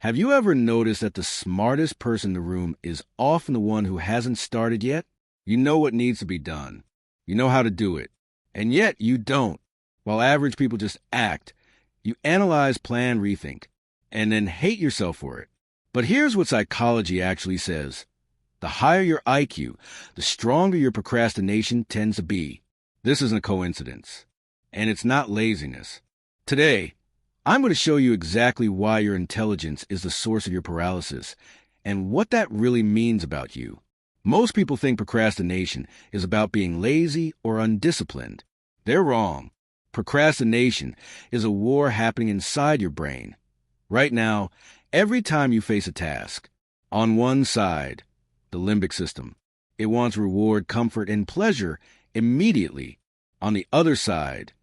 Have you ever noticed that the smartest person in the room is often the one who hasn't started yet? You know what needs to be done. You know how to do it. And yet you don't. While average people just act, you analyze, plan, rethink, and then hate yourself for it. But here's what psychology actually says. The higher your IQ, the stronger your procrastination tends to be. This isn't a coincidence. And it's not laziness. Today, I'm going to show you exactly why your intelligence is the source of your paralysis and what that really means about you. Most people think procrastination is about being lazy or undisciplined. They're wrong. Procrastination is a war happening inside your brain. Right now, every time you face a task, on one side, the limbic system, it wants reward, comfort, and pleasure immediately. On the other side,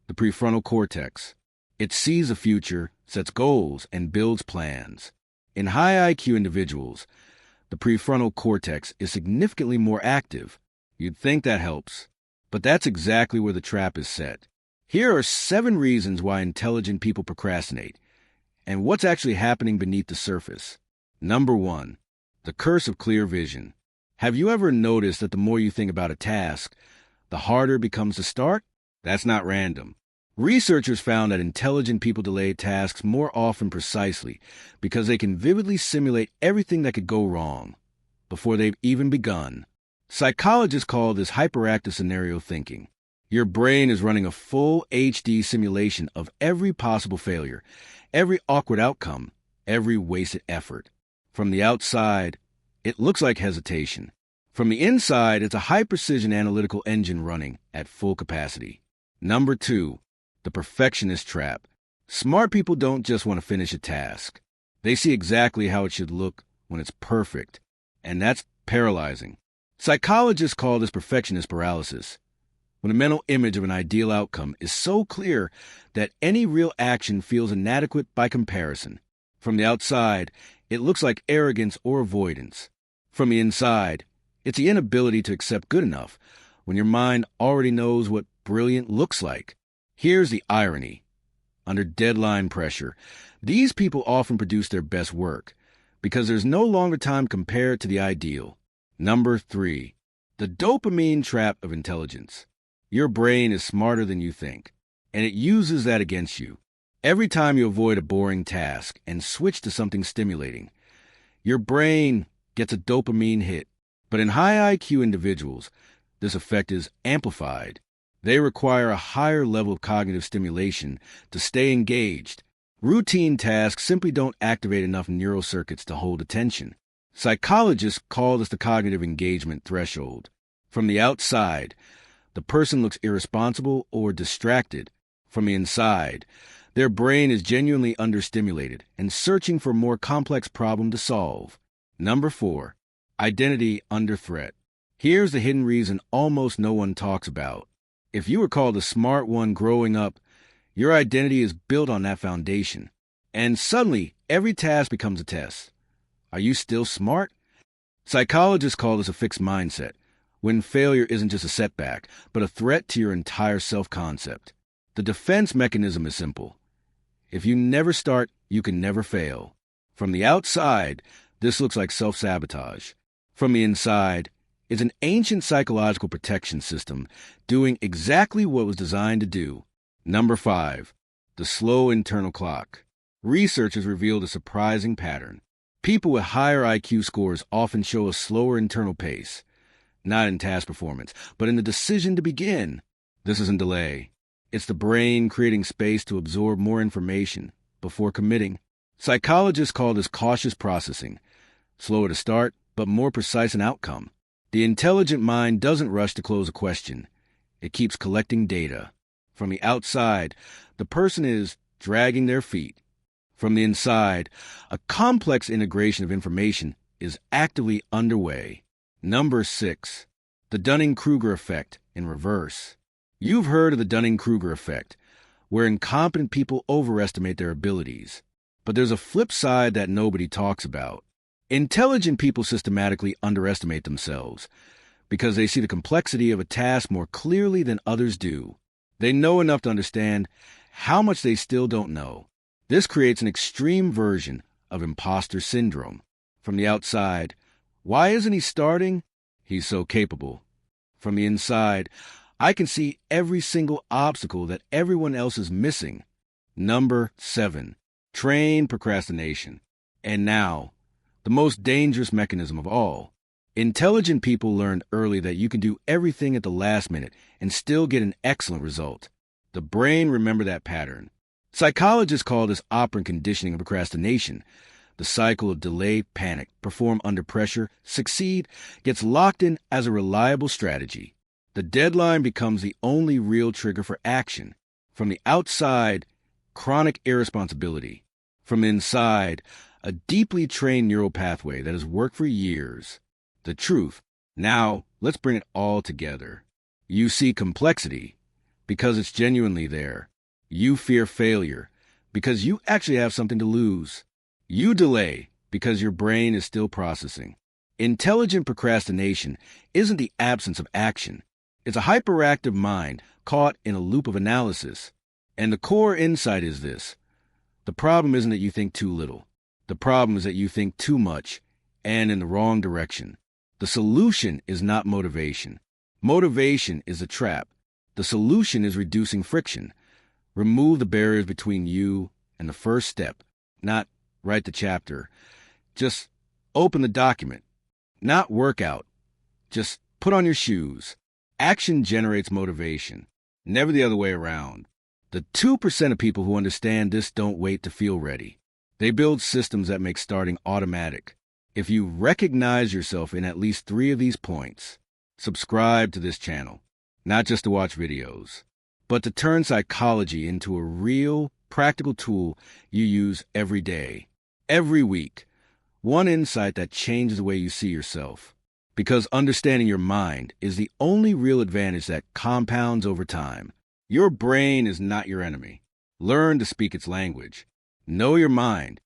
the prefrontal cortex, it sees a future, sets goals, and builds plans. In high IQ individuals, the prefrontal cortex is significantly more active. You'd think that helps, but that's exactly where the trap is set. Here are 7 reasons why intelligent people procrastinate, and what's actually happening beneath the surface. Number 1, the curse of clear vision. Have you ever noticed that the more you think about a task, the harder it becomes to start? That's not random. Researchers found that intelligent people delay tasks more often precisely because they can vividly simulate everything that could go wrong before they've even begun. Psychologists call this hyperactive scenario thinking. Your brain is running a full HD simulation of every possible failure, every awkward outcome, every wasted effort. From the outside, it looks like hesitation. From the inside, it's a high-precision analytical engine running at full capacity. Number 2, the perfectionist trap. Smart people don't just want to finish a task. They see exactly how it should look when it's perfect, and that's paralyzing. Psychologists call this perfectionist paralysis, when a mental image of an ideal outcome is so clear that any real action feels inadequate by comparison. From the outside, it looks like arrogance or avoidance. From the inside, it's the inability to accept good enough when your mind already knows what brilliant looks like. Here's the irony. Under deadline pressure, these people often produce their best work because there's no longer time compared to the ideal. Number 3, the dopamine trap of intelligence. Your brain is smarter than you think, and it uses that against you. Every time you avoid a boring task and switch to something stimulating, your brain gets a dopamine hit. But in high IQ individuals, this effect is amplified. They require a higher level of cognitive stimulation to stay engaged. Routine tasks simply don't activate enough neural circuits to hold attention. Psychologists call this the cognitive engagement threshold. From the outside, the person looks irresponsible or distracted. From the inside, their brain is genuinely understimulated and searching for a more complex problem to solve. Number 4, identity under threat. Here's the hidden reason almost no one talks about. If you were called a smart one growing up, your identity is built on that foundation. And suddenly, every task becomes a test. Are you still smart? Psychologists call this a fixed mindset, when failure isn't just a setback, but a threat to your entire self-concept. The defense mechanism is simple. If you never start, you can never fail. From the outside, this looks like self-sabotage. From the inside, it's an ancient psychological protection system doing exactly what it was designed to do. Number 5, the slow internal clock. Research has revealed a surprising pattern. People with higher IQ scores often show a slower internal pace, not in task performance, but in the decision to begin. This isn't delay. It's the brain creating space to absorb more information before committing. Psychologists call this cautious processing. Slower to start, but more precise in outcome. The intelligent mind doesn't rush to close a question. It keeps collecting data. From the outside, the person is dragging their feet. From the inside, a complex integration of information is actively underway. Number 6, the Dunning-Kruger effect in reverse. You've heard of the Dunning-Kruger effect, where incompetent people overestimate their abilities. But there's a flip side that nobody talks about. Intelligent people systematically underestimate themselves because they see the complexity of a task more clearly than others do. They know enough to understand how much they still don't know. This creates an extreme version of imposter syndrome. From the outside, why isn't he starting? He's so capable. From the inside, I can see every single obstacle that everyone else is missing. Number 7, train procrastination. And now, the most dangerous mechanism of all. Intelligent people learned early that you can do everything at the last minute and still get an excellent result. The brain remembered that pattern. Psychologists call this operant conditioning of procrastination. The cycle of delay, panic, perform under pressure, succeed, gets locked in as a reliable strategy. The deadline becomes the only real trigger for action. From the outside, chronic irresponsibility. From the inside, a deeply trained neural pathway that has worked for years. The truth. Now, let's bring it all together. You see complexity because it's genuinely there. You fear failure because you actually have something to lose. You delay because your brain is still processing. Intelligent procrastination isn't the absence of action. It's a hyperactive mind caught in a loop of analysis. And the core insight is this. The problem isn't that you think too little. The problem is that you think too much and in the wrong direction. The solution is not motivation. Motivation is a trap. The solution is reducing friction. Remove the barriers between you and the first step. Not write the chapter. Just open the document. Not workout. Just put on your shoes. Action generates motivation. Never the other way around. The 2% of people who understand this don't wait to feel ready. They build systems that make starting automatic. If you recognize yourself in at least 3 of these points, subscribe to this channel, not just to watch videos, but to turn psychology into a real, practical tool you use every day, every week. One insight that changes the way you see yourself. Because understanding your mind is the only real advantage that compounds over time. Your brain is not your enemy. Learn to speak its language. Know your mind